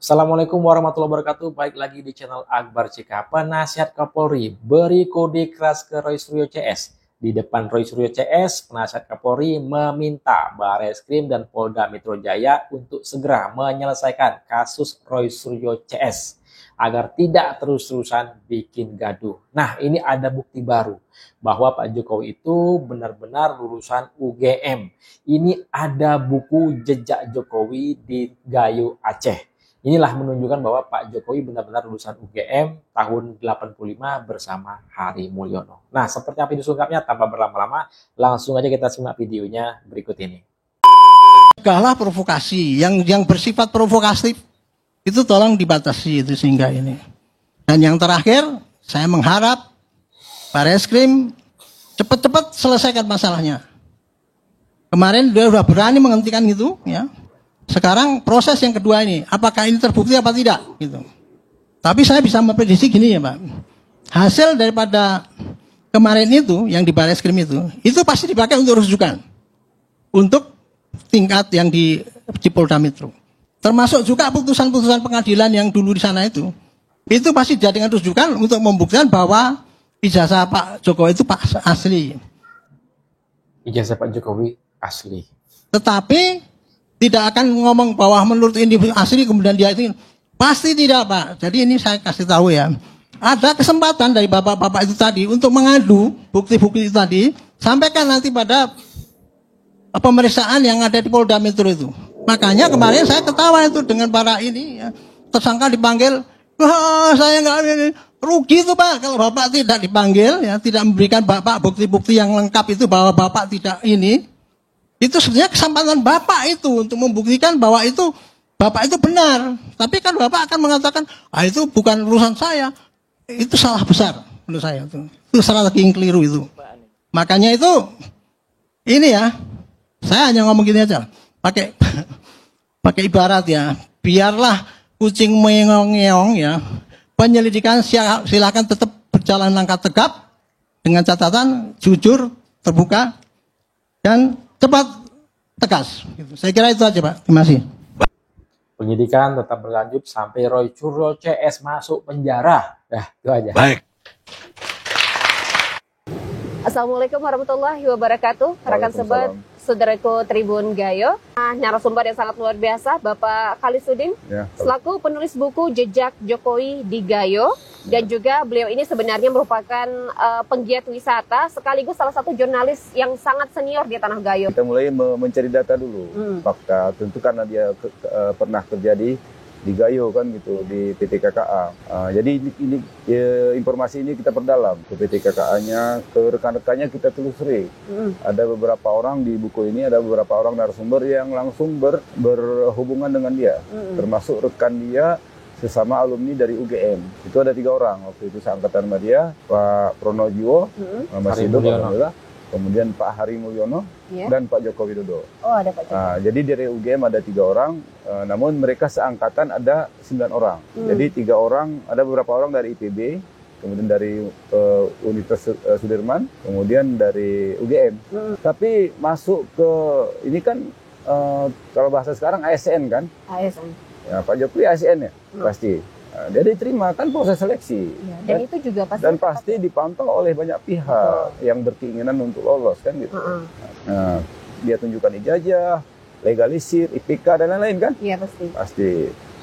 Assalamualaikum warahmatullahi wabarakatuh. Baik lagi di channel Akbar CK. Penasihat Kapolri beri kode keras ke Roy Suryo CS. Di depan Roy Suryo CS, penasihat Kapolri meminta Bareskrim dan Polda Metro Jaya untuk segera menyelesaikan kasus Roy Suryo CS agar tidak terus-terusan bikin gaduh. Nah, ini ada bukti baru bahwa Pak Jokowi itu benar-benar lulusan UGM. Ini ada buku jejak Jokowi di Gayo Aceh. Inilah menunjukkan bahwa Pak Jokowi benar-benar lulusan UGM tahun 85 bersama Hari Mulyono. Nah, seperti apa itu selengkapnya tanpa berlama-lama, langsung aja kita simak videonya berikut ini. Cegahlah provokasi yang bersifat provokatif itu tolong dibatasi itu sehingga ini. Dan yang terakhir, saya mengharap Bareskrim cepat-cepat selesaikan masalahnya. Kemarin dia sudah berani menghentikan itu, ya. Sekarang proses yang kedua ini, apakah ini terbukti apa tidak, gitu. Tapi saya bisa memprediksi gini ya Pak, hasil daripada kemarin itu yang di Bareskrim itu pasti dipakai untuk rujukan, untuk tingkat yang di Polda Metro. Termasuk juga putusan-putusan pengadilan yang dulu di sana itu pasti dijadikan rujukan untuk membuktikan bahwa ijazah Pak Jokowi itu asli. Ijazah Pak Jokowi asli. Tetapi tidak akan ngomong bahwa menurut ini asli kemudian dia itu pasti tidak Pak. Jadi ini saya kasih tahu ya. Ada kesempatan dari bapak-bapak itu tadi untuk mengadu bukti-bukti itu tadi, sampaikan nanti pada pemeriksaan yang ada di Polda Metro itu. Makanya kemarin saya ketawa itu dengan para ini ya, tersangka dipanggil, wah saya nggak rugi itu Pak kalau bapak tidak dipanggil ya, tidak memberikan bapak bukti-bukti yang lengkap itu bahwa bapak tidak ini. Itu sebenarnya kesempatan bapak itu untuk membuktikan bahwa itu bapak itu benar. Tapi kan bapak akan mengatakan, itu bukan urusan saya. Itu salah besar menurut saya. Itu strategi yang keliru itu. Makanya itu, ini ya, saya hanya ngomong gini aja. Pakai ibarat ya, biarlah kucing mengeong-ngeong ya. Penyelidikan silakan tetap berjalan langkah tegap dengan catatan jujur, terbuka, dan cepat, tegas. Saya kira itu aja Pak. Terima kasih. Penyidikan tetap berlanjut sampai Roy Suryo CS masuk penjara. Dah, itu aja. Baik. Assalamualaikum warahmatullahi wabarakatuh. Rekan sobat, saudaraku Tribun Gayo. Narasumber yang sangat luar biasa, Bapak Khalidudin, ya, selaku penulis buku Jejak Jokowi di Gayo. Dan juga beliau ini sebenarnya merupakan penggiat wisata, sekaligus salah satu jurnalis yang sangat senior di Tanah Gayo. Kita mulai mencari data dulu, fakta. Tentu karena dia pernah kerja di Gayo kan gitu, di PT KKA. Jadi ini informasi ini kita perdalam ke PT KKA-nya, ke rekan-rekannya kita telusuri. Ada beberapa orang di buku ini, ada beberapa orang narasumber yang langsung berhubungan dengan dia, termasuk rekan dia sesama alumni dari UGM. Itu ada 3 orang waktu itu seangkatan sama dia, Pak Pronojiwo, masih hidup, alhamdulillah. Kemudian Pak Hari Mulyono, dan Pak Joko Widodo. Oh, ada Pak Joko. Jadi dari UGM ada 3 orang, namun mereka seangkatan ada 9 orang. Jadi 3 orang, ada beberapa orang dari IPB, kemudian dari Universitas Sudirman, kemudian dari UGM. Tapi masuk ke, ini kan kalau bahasa sekarang ASN kan? ASN. Ya, Pak Jokowi ASN ya, pasti. Nah, dia diterima, kan proses seleksi. Ya, dan itu juga pasti. Dan pasti dipantau oleh banyak pihak yang berkeinginan untuk lolos, kan gitu. Nah, dia tunjukkan ijazah, legalisir, IPK, dan lain-lain kan? Iya, pasti. Pasti.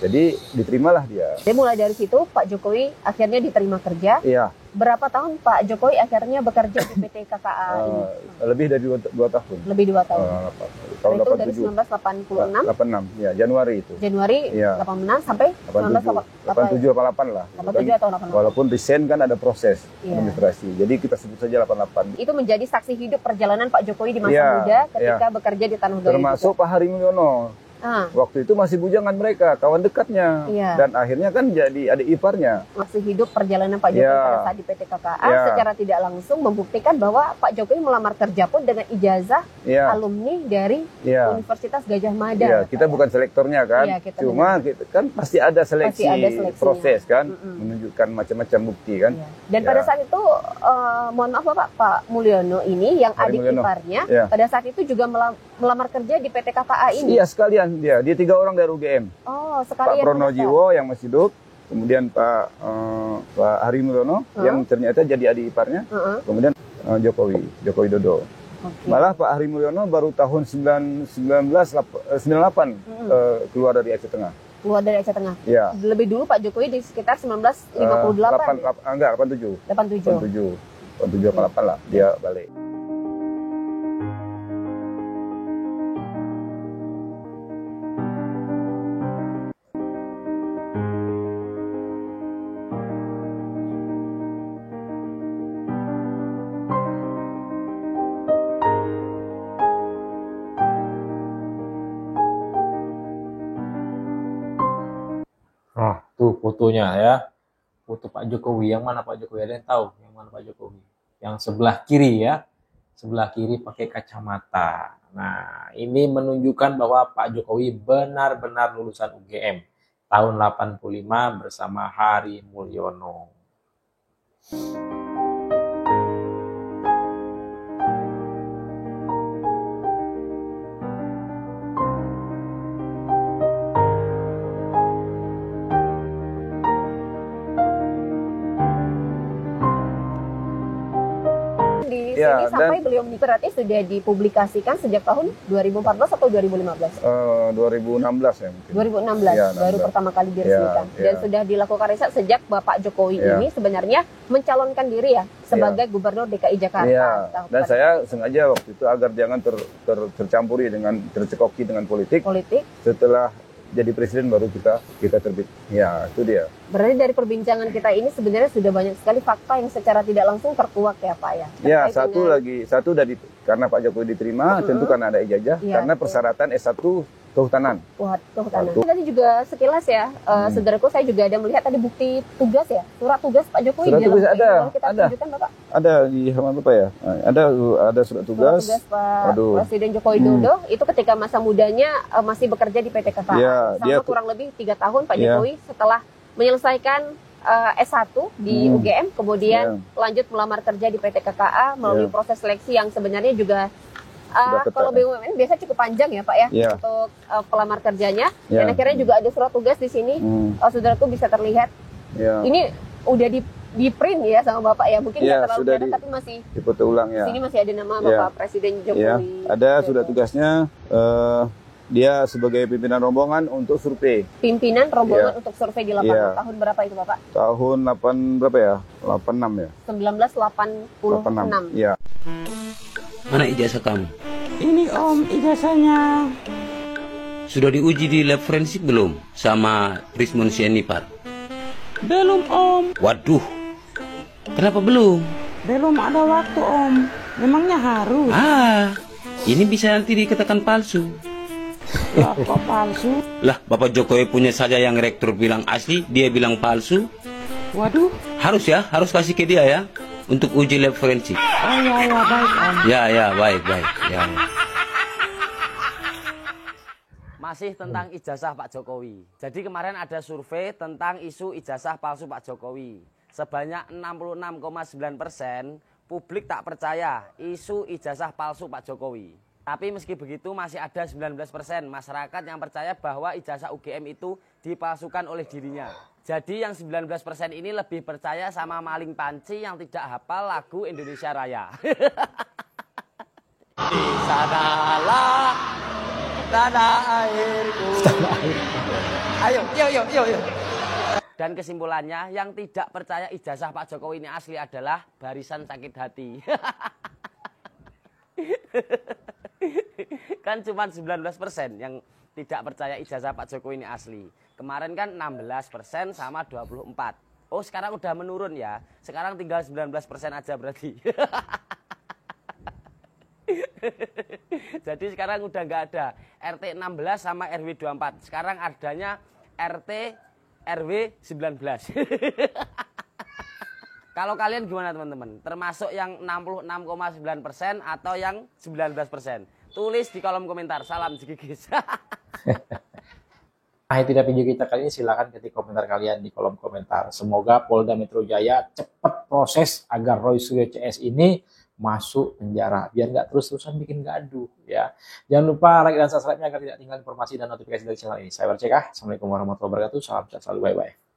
Jadi diterima dia. Jadi mulai dari situ Pak Jokowi akhirnya diterima kerja. Iya. Berapa tahun Pak Jokowi akhirnya bekerja di PT KKA ini? Lebih dari 2 tahun. Lebih 2 tahun. Tahun itu 87. Dari 1986. 86, ya Januari itu. Januari 86 sampai 87, 88 lah. 87 atau 88. Walaupun resign kan ada proses administrasi. Jadi kita sebut saja 88. Itu menjadi saksi hidup perjalanan Pak Jokowi di masa muda ketika bekerja di Tanah Gayo. Termasuk Pak Hari Mulyono. Waktu itu masih bujangan mereka, kawan dekatnya, dan akhirnya kan jadi adik iparnya. Masih hidup perjalanan Pak Jokowi pada saat di PT KKA secara tidak langsung membuktikan bahwa Pak Jokowi melamar kerja pun dengan ijazah alumni dari Universitas Gajah Mada. Kita bukan selektornya kan, cuma kita, kan pasti ada seleksi, proses kan, menunjukkan macam-macam bukti kan. Dan pada saat itu, mohon maaf Pak Mulyono ini yang adik iparnya, pada saat itu juga melamar kerja di PT KKA ini. Iya sekalian. dia 3 orang dari UGM. Oh, Pak sekalian. Pronojiwo yang masih hidup, kemudian Pak Hari Mulyono yang ternyata jadi adik iparnya, kemudian Jokowi Dodo. Okay. Malah Pak Hari Mulyono baru tahun 1998 keluar dari Aceh Tengah. Keluar dari Aceh Tengah. Ya. Lebih dulu Pak Jokowi di sekitar 1958. Enggak, 87. 87. 88 lah dia balik. Oh, tuh fotonya ya. Foto Pak Jokowi. Yang mana Pak Jokowi? Ada yang tahu yang mana Pak Jokowi? Yang sebelah kiri ya. Sebelah kiri pakai kacamata. Nah, ini menunjukkan bahwa Pak Jokowi benar-benar lulusan UGM tahun 85 bersama Hari Mulyono. Di Ya, sini sampai beliau menikah berarti sudah dipublikasikan sejak tahun 2014 atau 2015? 2016 ya mungkin. 2016 Ya, baru 16. pertama kali diresmikan. Ya, Dan ya. sudah dilakukan riset sejak Bapak Jokowi Ya. ini sebenarnya mencalonkan diri ya sebagai Gubernur DKI Jakarta. Iya, dan saya sengaja waktu itu agar jangan tercampuri tercekoki dengan politik. Setelah jadi presiden baru kita terbit. Ya, itu dia. Berarti dari perbincangan kita ini sebenarnya sudah banyak sekali fakta yang secara tidak langsung terkuak ya Pak ya. Ya, Terkait satu karena Pak Jokowi diterima, tentu karena ada ijazah, Iya, karena persyaratan S1 kehutanan. kehutanan. Satu. Tadi juga sekilas ya, saudaraku saya juga ada melihat tadi bukti tugas ya, surat tugas Pak Jokowi. Surat di dalam tugas buku ini. ada, Boleh kita ada. tunjukkan Bapak? Ada di halaman apa ya? Ada surat tugas. Surat tugas Pak Aduh. Presiden Joko Widodo itu ketika masa mudanya masih bekerja di PT KKA. Iya, Selama kurang lebih 3 tahun Pak Iya. Jokowi setelah menyelesaikan S1 di UGM, kemudian lanjut melamar kerja di PT KKA melalui Iya. proses seleksi yang sebenarnya juga Sudah ketat, kalau ya. BUMN biasa cukup panjang ya Pak ya Iya. untuk pelamar kerjanya. Iya. Dan akhirnya juga ada surat tugas di sini. Saudaraku bisa terlihat. Ya. Ini udah di print ya sama Bapak ya. Mungkin Iya, nggak terlalu sudah kelihatan tapi masih Dipoto ulang di ya. sini masih ada nama Iya. Bapak Presiden Jokowi. Ya, ada Widodo. surat tugasnya. Dia sebagai pimpinan rombongan untuk survei Pimpinan rombongan Iya. untuk survei di lapangan. Iya. Tahun berapa itu Bapak? tahun 8 berapa ya? 86 ya. 1986. Ya. Mana ijazah kamu? Ini Om ijazahnya. Sudah diuji di lab forensik belum? Sama Prismun Sianipar? Belum Om. Waduh, kenapa belum? Belum ada waktu Om. Memangnya harus. Ini bisa nanti dikatakan palsu. Lah, kok palsu? Lah, Bapak Jokowi punya saja yang rektor bilang asli, dia bilang palsu. Waduh. Harus ya, harus kasih ke dia ya, untuk uji lab forensik. Oh ya baik Om. Ya, baik. Ya. Masih tentang ijazah Pak Jokowi. Jadi kemarin ada survei tentang isu ijazah palsu Pak Jokowi. Sebanyak 66,9% publik tak percaya isu ijazah palsu Pak Jokowi. Tapi meski begitu masih ada 19% masyarakat yang percaya bahwa ijazah UGM itu dipalsukan oleh dirinya. Jadi yang 19% ini lebih percaya sama maling panci yang tidak hafal lagu Indonesia Raya. Di sanalah tanah airku. Ayo. Dan kesimpulannya yang tidak percaya ijazah Pak Jokowi ini asli adalah barisan sakit hati. Kan cuma 19% yang tidak percaya ijazah Pak Jokowi ini asli. Kemarin kan 16% sama 24. Oh sekarang udah menurun ya. Sekarang tinggal 19% aja berarti. Jadi sekarang udah nggak ada RT 16 sama RW 24. Sekarang adanya RT RW 19. Kalau kalian gimana teman-teman? Termasuk yang 66,9% atau yang 19%? Tulis di kolom komentar. Salam Jigigis. Nah, itu dia video kita kali ini. Silahkan ketik komentar kalian di kolom komentar. Semoga Polda Metro Jaya cepat proses agar Roy Suryo CS ini masuk penjara, biar nggak terus-terusan bikin gaduh ya. Jangan lupa like dan subscribe-nya agar tidak tinggal informasi dan notifikasi dari channel ini. Saya Akbar CK, Assalamualaikum warahmatullahi wabarakatuh, salam sehat selalu, bye-bye.